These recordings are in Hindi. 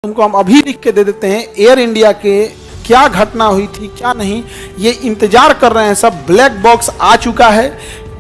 तुमको हम अभी लिख के दे देते हैं। एयर इंडिया के क्या घटना हुई थी क्या नहीं, ये इंतजार कर रहे हैं सब। ब्लैक बॉक्स आ चुका है,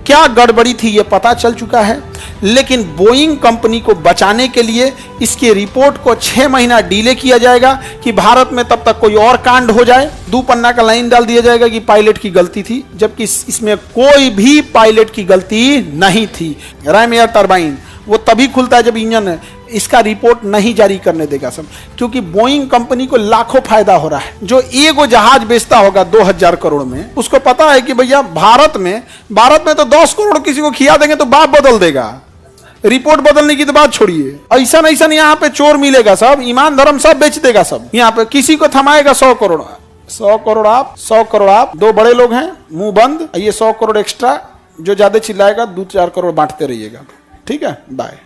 क्या गड़बड़ी थी ये पता चल चुका है। लेकिन बोइंग कंपनी को बचाने के लिए इसके रिपोर्ट को 6 महीना डिले किया जाएगा कि भारत में तब तक कोई और कांड हो जाए। 2 पन्ना का लाइन डाल दिया जाएगा कि पायलट की गलती थी, जबकि इसमें कोई भी पायलट की गलती नहीं थी। रैम एयर टरबाइन वो तभी खुलता है जब इंजन इसका रिपोर्ट नहीं जारी करने देगा सब, क्योंकि बोइंग कंपनी को लाखों फायदा हो रहा है। जो एगो जहाज बेचता होगा 2000 करोड़ में, उसको पता है कि भैया भारत में तो 10 करोड़ किसी को खिया देंगे तो बाप बदल देगा। रिपोर्ट बदलने की तो बात छोड़िए, ऐसा यहाँ पे चोर मिलेगा सब, ईमान धर्म सब बेच देगा सब। यहाँ पे किसी को थमाएगा 100 करोड़ 100 करोड़ आप 100 करोड़ आप। 2 बड़े लोग हैं, मुंह बंद। ये 100 करोड़ एक्स्ट्रा, जो ज्यादा चिल्लाएगा 2-4 करोड़ बांटते रहिएगा, ठीक है। बाय।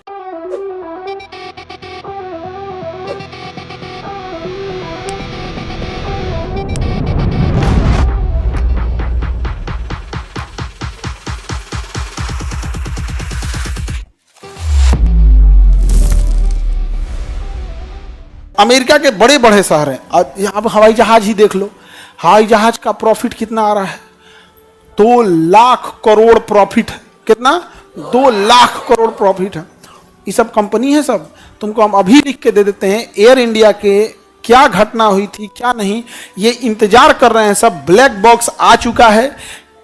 अमेरिका के बड़े बड़े शहर हैं, अब हवाई जहाज ही देख लो। हवाई जहाज का प्रॉफिट कितना आ रहा है? 2 लाख करोड़ प्रॉफिट है। कितना? 2 लाख करोड़ प्रॉफिट है। ये सब कंपनी है सब। तुमको हम अभी लिख के दे देते हैं। एयर इंडिया के क्या घटना हुई थी क्या नहीं, ये इंतजार कर रहे हैं सब। ब्लैक बॉक्स आ चुका है,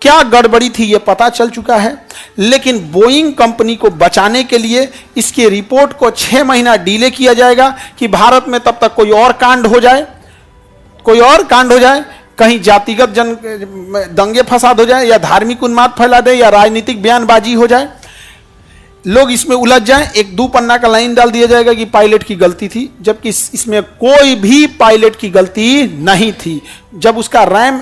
क्या गड़बड़ी थी ये पता चल चुका है। लेकिन बोइंग कंपनी को बचाने के लिए इसके रिपोर्ट को 6 महीना डिले किया जाएगा कि भारत में तब तक कोई और कांड हो जाए, कहीं जातिगत दंगे फसाद हो जाए, या धार्मिक उन्माद फैला दे, या राजनीतिक बयानबाजी हो जाए, लोग इसमें उलझ जाएं। एक 2 पन्ना का लाइन डाल दिया जाएगा कि पायलट की गलती थी, जबकि इसमें कोई भी पायलट की गलती नहीं थी। जब उसका रैम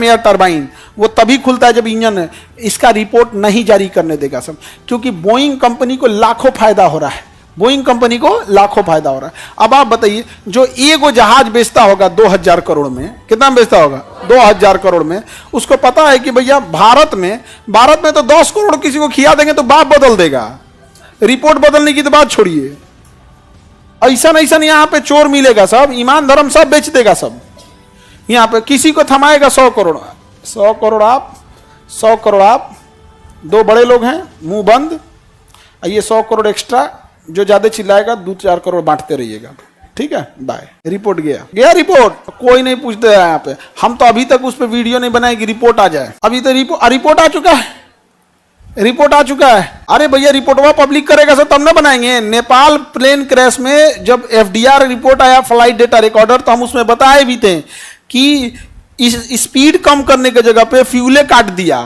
एयर टरबाइन वो तभी खुलता है जब इंजन इसका रिपोर्ट नहीं जारी करने देगा सब, क्योंकि बोइंग कंपनी को लाखों फायदा हो रहा है। अब आप बताइए, जो एगो जहाज बेचता होगा 2000 करोड़ में, कितना बेचता होगा? 2000 करोड़ में, उसको पता है कि भैया भारत में तो 10 करोड़ किसी को खिया देंगे तो बाप बदल देगा। रिपोर्ट बदलने की तो बात छोड़िए, ऐसा यहाँ पे चोर मिलेगा सब, ईमान धर्म सब बेच देगा सब। यहाँ पे किसी को थमाएगा 100 करोड़ 100 करोड़ आप 100 करोड़ आप। 2 बड़े लोग हैं, मुंह बंद। ये 100 करोड़ एक्स्ट्रा, जो ज्यादा चिल्लाएगा 2-4 करोड़ बांटते रहिएगा, ठीक है। बाय। रिपोर्ट गया रिपोर्ट, कोई नहीं पूछते है यहाँ पे। हम तो अभी तक उस पर वीडियो नहीं बनाए कि रिपोर्ट आ जाए। अभी तो रिपोर्ट आ चुका है। अरे भैया, रिपोर्टवा पब्लिक करेगा सर तब ना बनाएंगे। नेपाल प्लेन क्रैश में जब FDR रिपोर्ट आया, फ्लाइट डेटा रिकॉर्डर, तो हम उसमें बताए भी थे कि इस स्पीड कम करने की जगह पे फ्यूले काट दिया,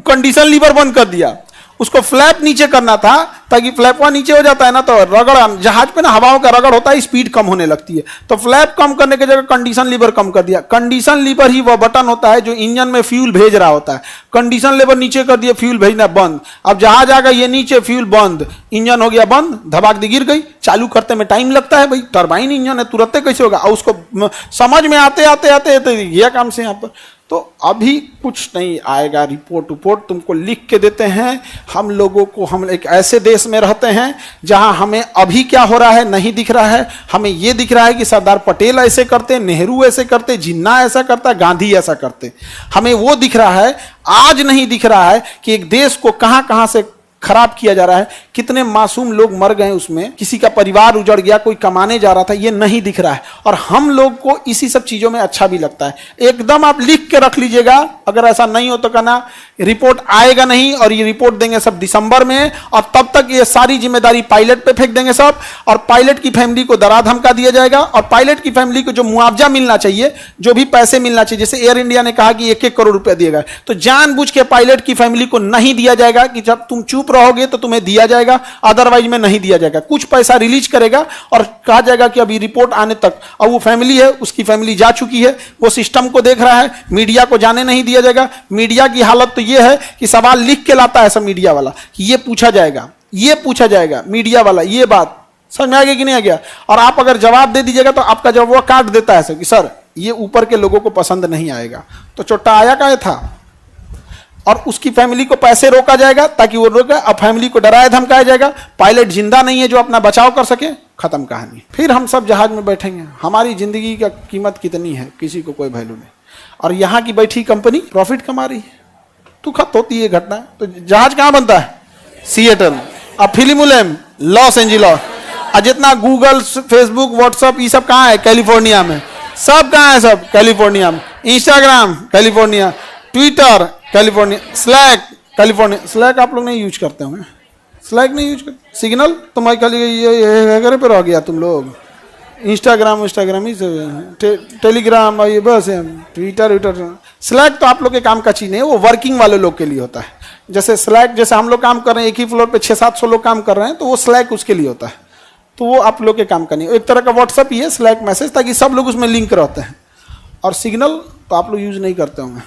कंडीशन लीवर बंद कर दिया। उसको फ्लैप नीचे करना था, ताकि फ्लैपवा नीचे हो जाता है ना, तो रगड़ जहाज पे ना हवाओं का रगड़ होता है, स्पीड कम होने लगती है। तो फ्लैप कम करने की जगह कंडीशन लीवर कम कर दिया। कंडीशन लीवर ही वह बटन होता है जो इंजन में फ्यूल भेज रहा होता है। कंडीशन लीवर नीचे कर दिया, फ्यूल भेजना बंद। अब जहाज आ गया ये नीचे, फ्यूल बंद, इंजन हो गया बंद, धबाक दी गिर गई। चालू करते में टाइम लगता है भाई, टरबाइन इंजन है, तुरंत कैसे होगा? और उसको समझ में आते तो यह काम से यहाँ पर तो अभी कुछ नहीं आएगा। रिपोर्ट तुमको लिख के देते हैं। हम लोगों को, हम एक ऐसे देश में रहते हैं जहां हमें अभी क्या हो रहा है नहीं दिख रहा है। हमें यह दिख रहा है कि सरदार पटेल ऐसे करते, नेहरू ऐसे करते, जिन्ना ऐसा करता, गांधी ऐसा करते। हमें वो दिख रहा है, आज नहीं दिख रहा है कि एक देश को कहां से खराब किया जा रहा है, कितने मासूम लोग मर गए उसमें, किसी का परिवार उजड़ गया, कोई कमाने जा रहा था, ये नहीं दिख रहा है। और हम लोग को इसी सब चीजों में अच्छा भी लगता है। एकदम आप लिख के रख लीजिएगा, अगर ऐसा नहीं हो तो कहना रिपोर्ट आएगा नहीं, और ये रिपोर्ट देंगे सब दिसंबर में, और तब तक ये सारी जिम्मेदारी पायलट पे फेंक देंगे सब, और पायलट की फैमिली को डरा धमका दिया जाएगा, और पायलट की फैमिली को जो मुआवजा मिलना चाहिए, जो भी पैसे मिलना चाहिए, जैसे एयर इंडिया ने कहा कि 1-1 करोड़ रुपया दिएगा, तो जानबूझ के पायलट की फैमिली को नहीं दिया जाएगा कि जब तुम चुप रहोगे तो तुम्हें दिया जाएगा, अदरवाइज में नहीं दिया जाएगा। कुछ पैसा रिलीज करेगा और कहा जाएगा कि अभी रिपोर्ट आने तक, और वो फैमिली है, उसकी फैमिली जा चुकी है, वो सिस्टम को देख रहा है, मीडिया को जाने नहीं दिया जाएगा। मीडिया की हालत तो ये है कि सवाल लिख के लाता है सब मीडिया वाला कि ये पूछा जाएगा मीडिया वाला। ये बात समझ में आ गया कि नहीं आ गया? और आप अगर जवाब दे दीजिएगा तो आपका जवाब वो काट देता है सर कि सर ये ऊपर के लोगों को पसंद नहीं आएगा। तो चोट्टा आया क्या था? और उसकी फैमिली को पैसे रोका जाएगा ताकि वो रोके, अब फैमिली को डराया धमकाया जाएगा, पायलट जिंदा नहीं है जो अपना बचाव कर सके, खत्म कहानी। फिर हम सब जहाज में बैठेंगे, हमारी जिंदगी का कीमत कितनी है किसी को कोई वैल्यू नहीं, और यहाँ की बैठी कंपनी प्रॉफिट कमा रही है। दुखद होती है घटना। तो जहाज कहाँ बनता है? सिएटल। अब फिल्म लॉस एंजिलस, और जितना गूगल, फेसबुक, व्हाट्सएप ये सब कहाँ है? कैलिफोर्निया में। सब कहाँ है? सब कैलिफोर्निया में। Instagram California, Twitter California, slack California. Slack आप लोग नहीं यूज करते होंगे, स्लैक नहीं यूज करते। सिग्नल तुम्हारे खाली ये पे रह गया तुम लोग। इंस्टाग्राम ही टेलीग्राम, ये बस ट्विटर। स्लैक तो आप लोग के काम का चीज नहीं है, वो वर्किंग वाले लोग के लिए होता है। जैसे स्लैक, जैसे हम लोग काम कर रहे हैं, एक ही फ्लोर पे 600-700 लोग काम कर रहे हैं, तो वो स्लैक उसके लिए होता है। तो वो आप लोग के काम का नहीं है, एक तरह का व्हाट्सएप ही है स्लैक मैसेज, ताकि सब लोग उसमें लिंक रहते हैं। और सिग्नल तो आप लोग यूज नहीं करते होंगे।